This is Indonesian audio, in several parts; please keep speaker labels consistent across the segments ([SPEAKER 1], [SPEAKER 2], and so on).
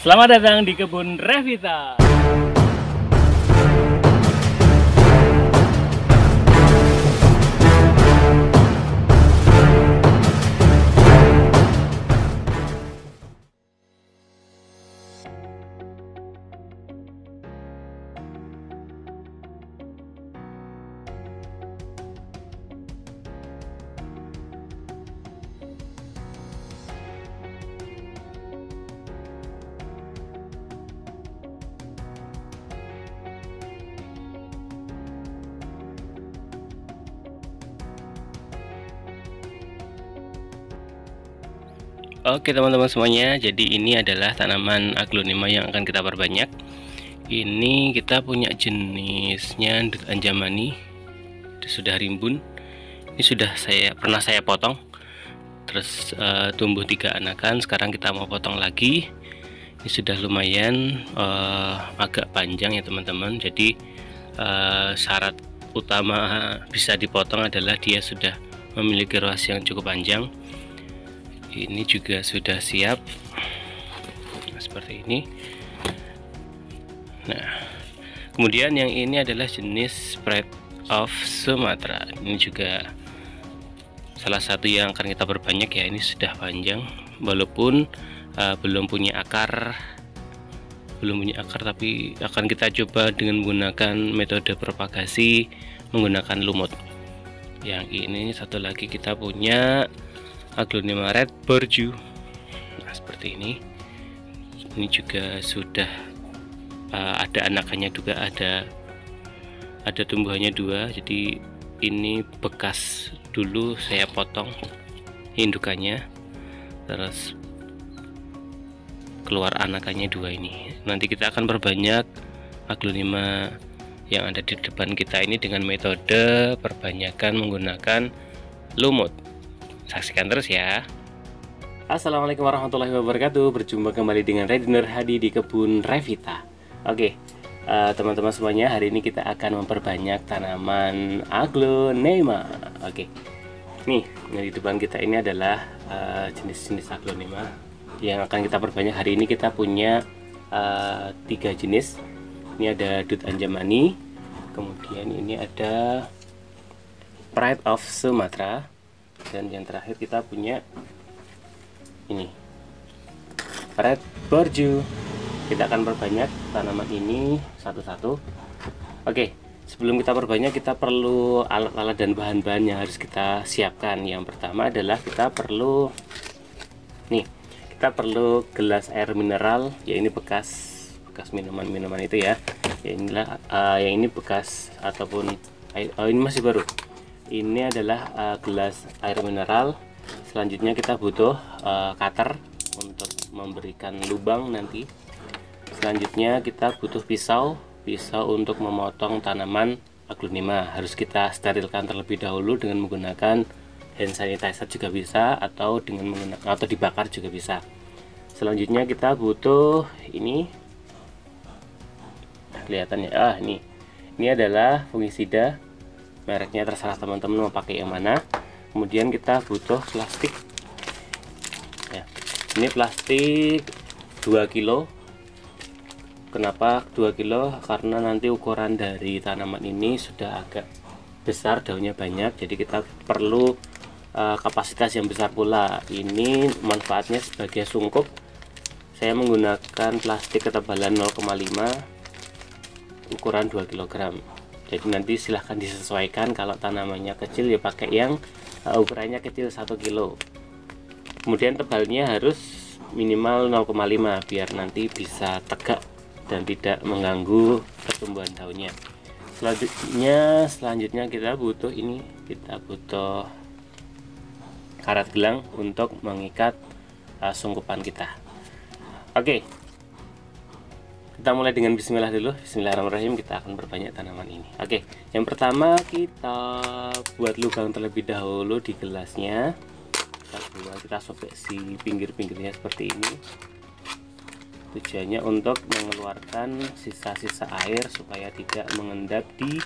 [SPEAKER 1] Selamat datang di kebun Revita. Oke teman-teman semuanya, jadi ini adalah tanaman aglonema yang akan kita perbanyak. Ini kita punya jenisnya Dut Anjamani, sudah rimbun. Ini sudah pernah saya potong, terus tumbuh 3 anakan. Sekarang kita mau potong lagi. Ini sudah lumayan agak panjang ya teman-teman. Jadi syarat utama bisa dipotong adalah dia sudah memiliki ruas yang cukup panjang. Ini juga sudah siap, nah, seperti ini. Nah, kemudian yang ini adalah jenis Pride of Sumatra. Ini juga salah satu yang akan kita perbanyak ya. Ini sudah panjang, walaupun belum punya akar, tapi akan kita coba dengan menggunakan metode propagasi menggunakan lumut. Yang ini satu lagi kita punya aglonema red borju. Nah, seperti ini. Ini juga sudah ada anakannya juga, ada tumbuhannya 2. Jadi ini bekas dulu saya potong indukannya, terus keluar anakannya 2 ini. Nanti kita akan perbanyak aglonema yang ada di depan kita ini dengan metode perbanyakan menggunakan lumut. Saksikan terus ya. Assalamualaikum warahmatullahi wabarakatuh. Berjumpa kembali dengan Redner Hadi di kebun Revita. Oke, teman-teman semuanya, hari ini kita akan memperbanyak tanaman aglonema. Oke, nih di depan kita ini adalah jenis-jenis aglonema yang akan kita perbanyak. Hari ini kita punya 3 jenis. Ini ada Dut Anjamani, kemudian ini ada Pride of Sumatra, dan yang terakhir kita punya ini red borju. Kita akan perbanyak tanaman ini satu-satu. Oke, sebelum kita perbanyak kita perlu alat-alat dan bahan-bahan yang harus kita siapkan. Yang pertama adalah kita perlu gelas air mineral, ya ini bekas minuman itu ya. Inilah yang ini bekas ataupun ini masih baru. Ini adalah gelas air mineral. Selanjutnya kita butuh cutter untuk memberikan lubang nanti. Selanjutnya kita butuh pisau untuk memotong tanaman aglonema. Harus kita sterilkan terlebih dahulu dengan menggunakan hand sanitizer juga bisa, atau dibakar juga bisa. Selanjutnya kita butuh ini, kelihatannya ini adalah fungisida. Mereknya terserah teman-teman mau pakai yang mana. Kemudian kita butuh plastik ya. Ini plastik 2 kilo. Kenapa 2 kilo? Karena nanti ukuran dari tanaman ini sudah agak besar, daunnya banyak, jadi kita perlu kapasitas yang besar pula. Ini manfaatnya sebagai sungkup. Saya menggunakan plastik ketebalan 0,5 ukuran 2 kg. Jadi nanti silahkan disesuaikan. Kalau tanamannya kecil ya pakai yang ukurannya kecil 1 kilo. Kemudian tebalnya harus minimal 0,5 biar nanti bisa tegak dan tidak mengganggu pertumbuhan daunnya. Selanjutnya kita butuh karet gelang untuk mengikat sungkupan kita. Oke, kita mulai dengan bismillah dulu. Bismillahirrahmanirrahim. Kita akan perbanyak tanaman ini. Oke, yang pertama kita buat lubang terlebih dahulu di gelasnya. Kita sobek si pinggir-pinggirnya seperti ini. Tujuannya untuk mengeluarkan sisa-sisa air supaya tidak mengendap di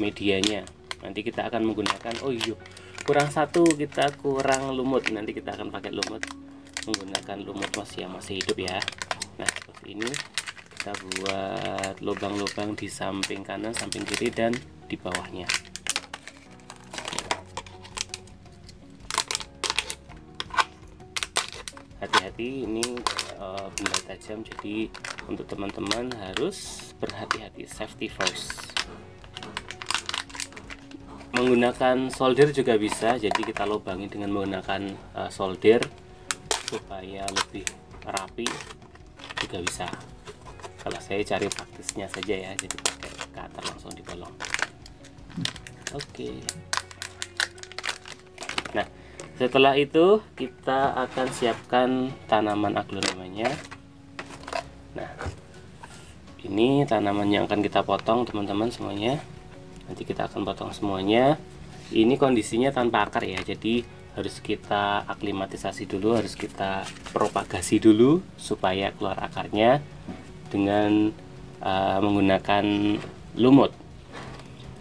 [SPEAKER 1] medianya. Nanti kita akan menggunakan kurang 1, kita kurang lumut. Nanti kita akan pakai lumut. menggunakan lumut yang masih hidup ya. Nah, seperti ini kita buat lubang-lubang di samping kanan, samping kiri, dan di bawahnya. Hati-hati, ini benda tajam, jadi untuk teman-teman harus berhati-hati, safety first. Menggunakan solder juga bisa, jadi kita lubangi dengan menggunakan solder supaya lebih rapi juga bisa. Kalau saya cari praktisnya saja ya, jadi pakai cutter langsung dibolong. Oke. Nah, setelah itu kita akan siapkan tanaman aglonemanya. Nah, ini tanaman yang akan kita potong teman-teman semuanya. Nanti kita akan potong semuanya. Ini kondisinya tanpa akar ya, jadi harus kita aklimatisasi dulu, harus kita propagasi dulu supaya keluar akarnya dengan menggunakan lumut.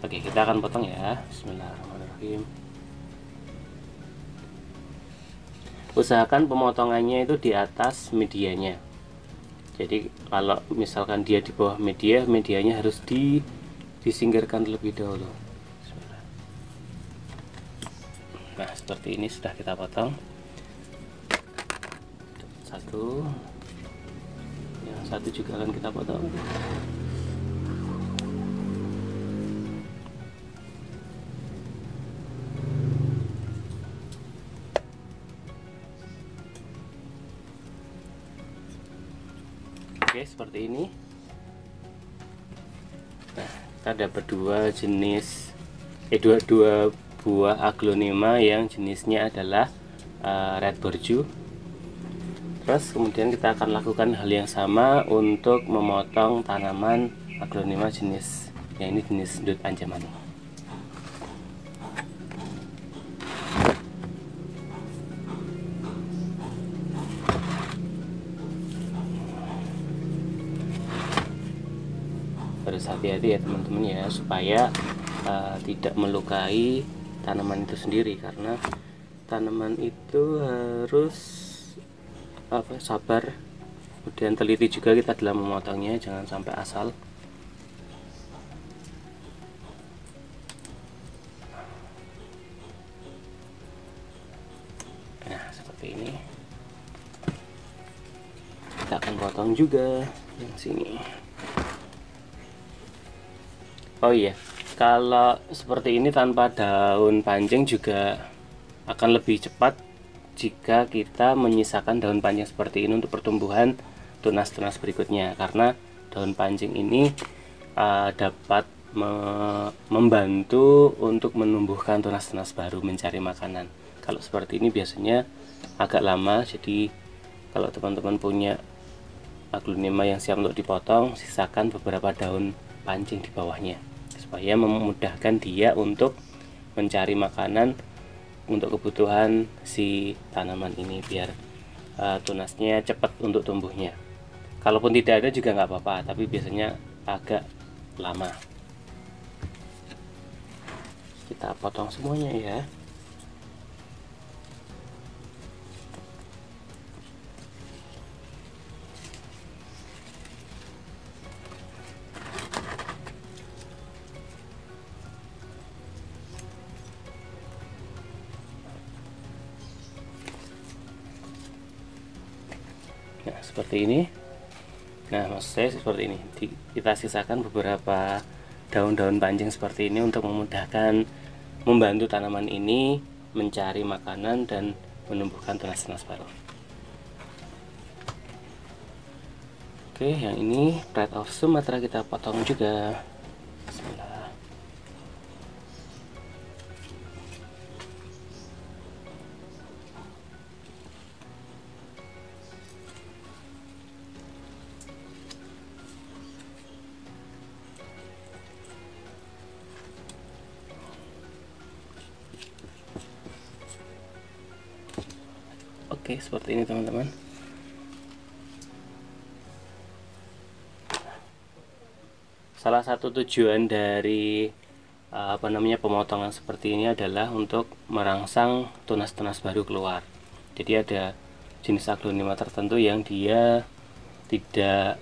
[SPEAKER 1] Oke, kita akan potong ya. Bismillahirrahmanirrahim. Usahakan pemotongannya itu di atas medianya. Jadi kalau misalkan dia di bawah media, medianya harus disingkirkan terlebih dahulu. Nah, seperti ini sudah kita potong. Satu, yang satu juga akan kita potong. Oke, seperti ini. Nah, kita dapat dua buah aglonema yang jenisnya adalah red borju. Terus kemudian kita akan lakukan hal yang sama untuk memotong tanaman aglonema jenis yang ini, jenis dut anjamani. Harus hati-hati ya teman-teman ya, supaya tidak melukai tanaman itu sendiri, karena tanaman itu harus sabar, kemudian teliti juga kita dalam memotongnya, jangan sampai asal. Nah, seperti ini. Kita akan potong juga yang sini. Oh iya, kalau seperti ini tanpa daun pancing juga akan lebih cepat jika kita menyisakan daun pancing seperti ini untuk pertumbuhan tunas-tunas berikutnya, karena daun pancing ini dapat membantu untuk menumbuhkan tunas-tunas baru, mencari makanan. Kalau seperti ini biasanya agak lama, jadi kalau teman-teman punya aglonema yang siap untuk dipotong, sisakan beberapa daun pancing di bawahnya supaya memudahkan dia untuk mencari makanan untuk kebutuhan si tanaman ini, biar tunasnya cepat untuk tumbuhnya. Kalaupun tidak ada juga nggak apa-apa, tapi biasanya agak lama. Kita potong semuanya ya. Nah, seperti ini. Nah, maksud saya seperti ini. Kita sisakan beberapa daun-daun pancing seperti ini untuk memudahkan, membantu tanaman ini mencari makanan dan menumbuhkan tunas-tunas baru. Oke, yang ini Pride of Sumatra kita potong juga. Bismillah. Oke, seperti ini teman-teman. Salah satu tujuan dari pemotongan seperti ini adalah untuk merangsang tunas-tunas baru keluar. Jadi ada jenis aglonema tertentu yang dia tidak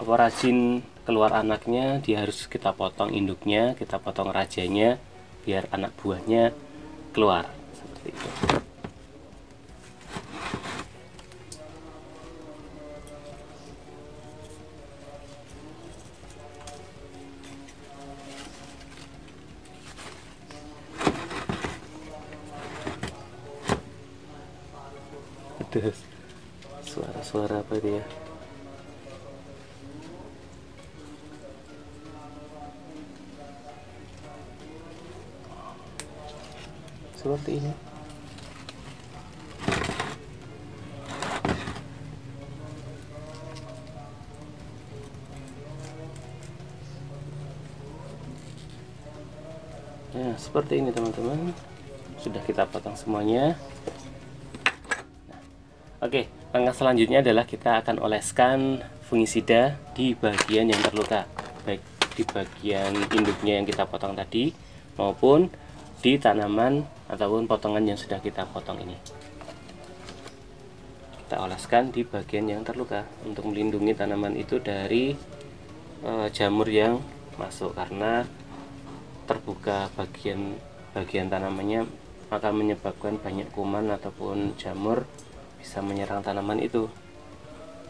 [SPEAKER 1] rajin keluar anaknya, dia harus kita potong induknya, kita potong rajanya biar anak buahnya keluar seperti itu. Aduh, suara-suara apa itu ya? Seperti ini. Nah, seperti ini teman-teman. Sudah kita potong semuanya. Oke, langkah selanjutnya adalah kita akan oleskan fungisida di bagian yang terluka, baik di bagian induknya yang kita potong tadi maupun di tanaman ataupun potongan yang sudah kita potong ini. Kita oleskan di bagian yang terluka untuk melindungi tanaman itu dari jamur yang masuk, karena terbuka bagian tanamannya akan menyebabkan banyak kuman ataupun jamur bisa menyerang tanaman itu.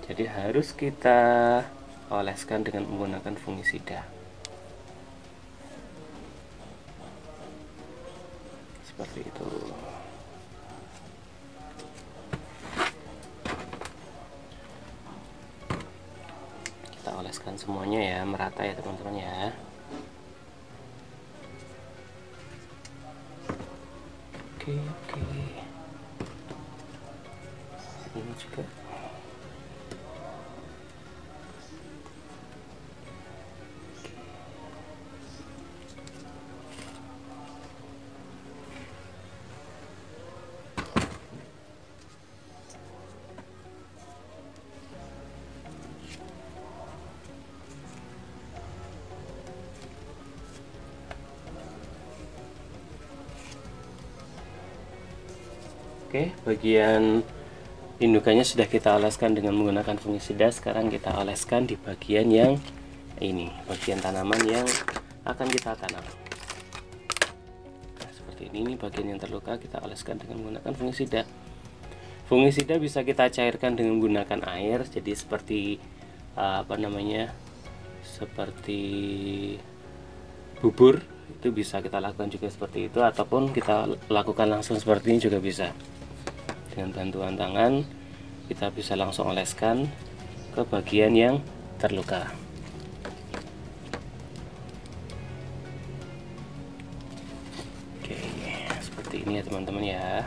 [SPEAKER 1] Jadi harus kita oleskan dengan menggunakan fungisida. Seperti itu. Kita oleskan semuanya ya, merata ya teman-teman ya. Oke. Ini juga. Oke, bagian indukannya sudah kita oleskan dengan menggunakan fungisida. Sekarang kita oleskan di bagian yang ini, bagian tanaman yang akan kita tanam. Nah, seperti ini bagian yang terluka kita oleskan dengan menggunakan fungisida. Fungisida bisa kita cairkan dengan menggunakan air, jadi seperti seperti bubur, itu bisa kita lakukan juga seperti itu, ataupun kita lakukan langsung seperti ini juga bisa. Dengan bantuan tangan kita bisa langsung oleskan ke bagian yang terluka. Oke, seperti ini ya teman-teman ya.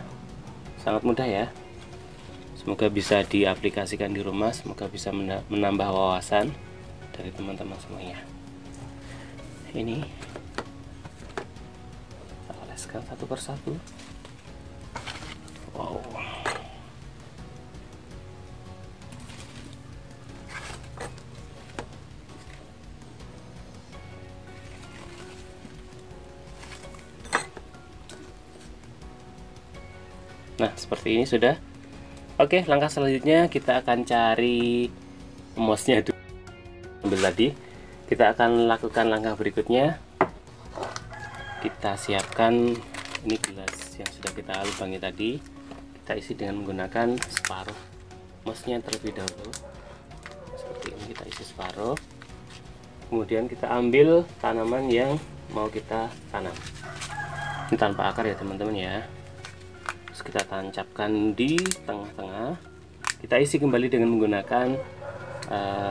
[SPEAKER 1] Sangat mudah ya. Semoga bisa diaplikasikan di rumah, semoga bisa menambah wawasan dari teman-teman semuanya. Ini kita oleskan satu persatu. Wow. Nah, seperti ini sudah. Oke, langkah selanjutnya kita akan cari mouse-nya dulu. Ambil tadi. Kita akan lakukan langkah berikutnya. Kita siapkan ini gelas yang sudah kita lubangi tadi. Kita isi dengan menggunakan separuh mouse-nya terlebih dahulu. Seperti ini kita isi separuh. Kemudian kita ambil tanaman yang mau kita tanam. Ini tanpa akar ya teman-teman ya. Terus kita tancapkan di tengah-tengah. Kita isi kembali dengan menggunakan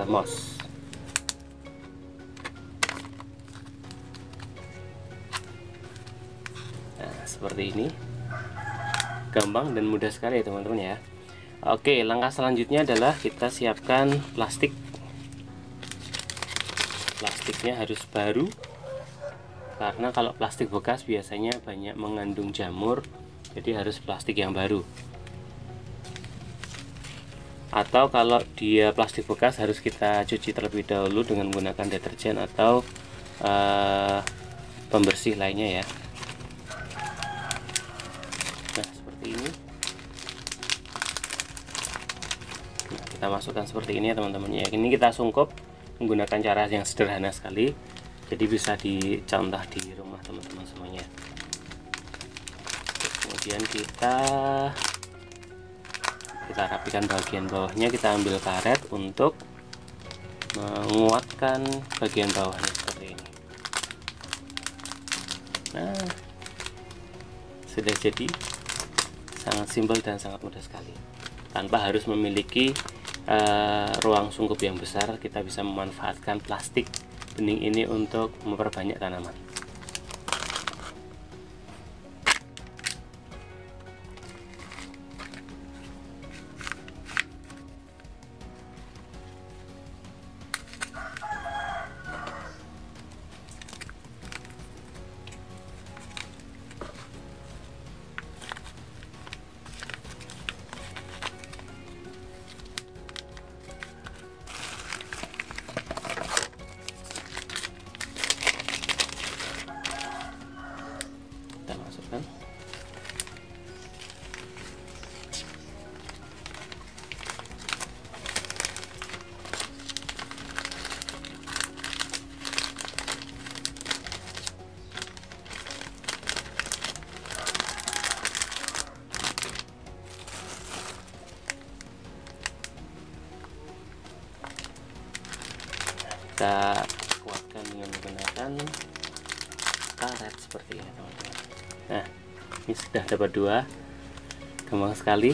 [SPEAKER 1] mouse. Nah, seperti ini. Gampang dan mudah sekali ya teman-teman ya. Oke, langkah selanjutnya adalah kita siapkan plastik. Plastiknya harus baru, karena kalau plastik bekas biasanya banyak mengandung jamur, jadi harus plastik yang baru. Atau kalau dia plastik bekas harus kita cuci terlebih dahulu dengan menggunakan deterjen atau pembersih lainnya ya. Nah, seperti ini. Nah, kita masukkan seperti ini ya teman-teman ya. Ini kita sungkup menggunakan cara yang sederhana sekali, jadi bisa dicontoh di rumah teman-teman semuanya. Kemudian kita rapikan bagian bawahnya, kita ambil karet untuk menguatkan bagian bawahnya seperti ini. Nah, sudah jadi. Sangat simpel dan sangat mudah sekali, tanpa harus memiliki ruang sungkup yang besar. Kita bisa memanfaatkan plastik bening ini untuk memperbanyak tanaman. Kita masukkan. Kita kuatkan dengan menggunakan karet seperti ini teman-teman. Nah, ini sudah dapat 2, gampang sekali.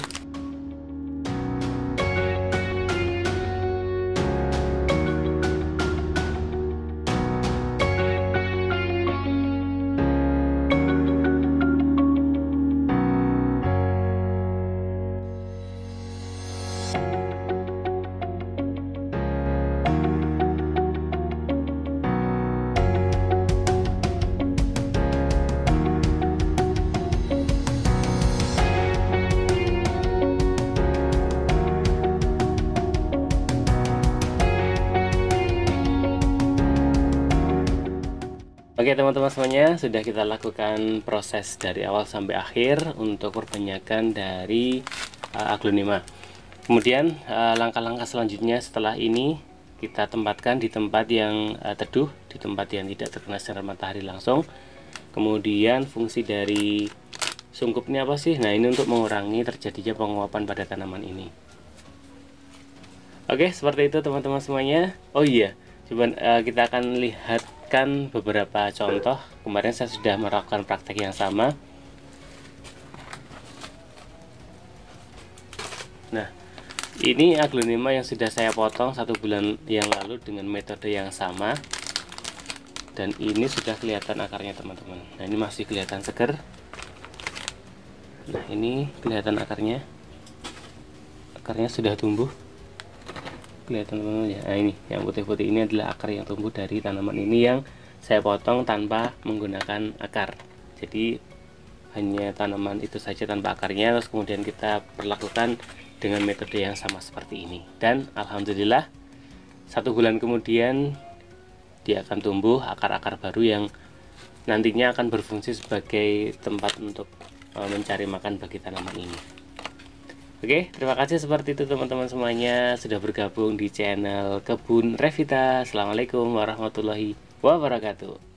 [SPEAKER 1] Oke teman-teman semuanya, sudah kita lakukan proses dari awal sampai akhir untuk perbanyakan dari aglonema. Kemudian langkah-langkah selanjutnya setelah ini kita tempatkan di tempat yang teduh, di tempat yang tidak terkena sinar matahari langsung. Kemudian fungsi dari sungkupnya apa sih? Nah, ini untuk mengurangi terjadinya penguapan pada tanaman ini. Oke, seperti itu teman-teman semuanya. Oh iya, coba kita akan lihatkan beberapa contoh. Kemarin saya sudah melakukan praktek yang sama. Nah, ini aglonema yang sudah saya potong 1 bulan yang lalu dengan metode yang sama. Dan ini sudah kelihatan akarnya teman-teman. Nah, ini masih kelihatan seger. Nah, ini kelihatan akarnya. Akarnya sudah tumbuh. Kelihatan teman-teman ya. Nah, ini yang putih-putih ini adalah akar yang tumbuh dari tanaman ini yang saya potong tanpa menggunakan akar. Jadi hanya tanaman itu saja tanpa akarnya, terus kemudian kita perlakukan dengan metode yang sama seperti ini. Dan alhamdulillah 1 bulan kemudian dia akan tumbuh akar-akar baru yang nantinya akan berfungsi sebagai tempat untuk mencari makan bagi tanaman ini. Oke, terima kasih seperti itu teman-teman semuanya sudah bergabung di channel Kebun Revita. Assalamualaikum warahmatullahi wabarakatuh.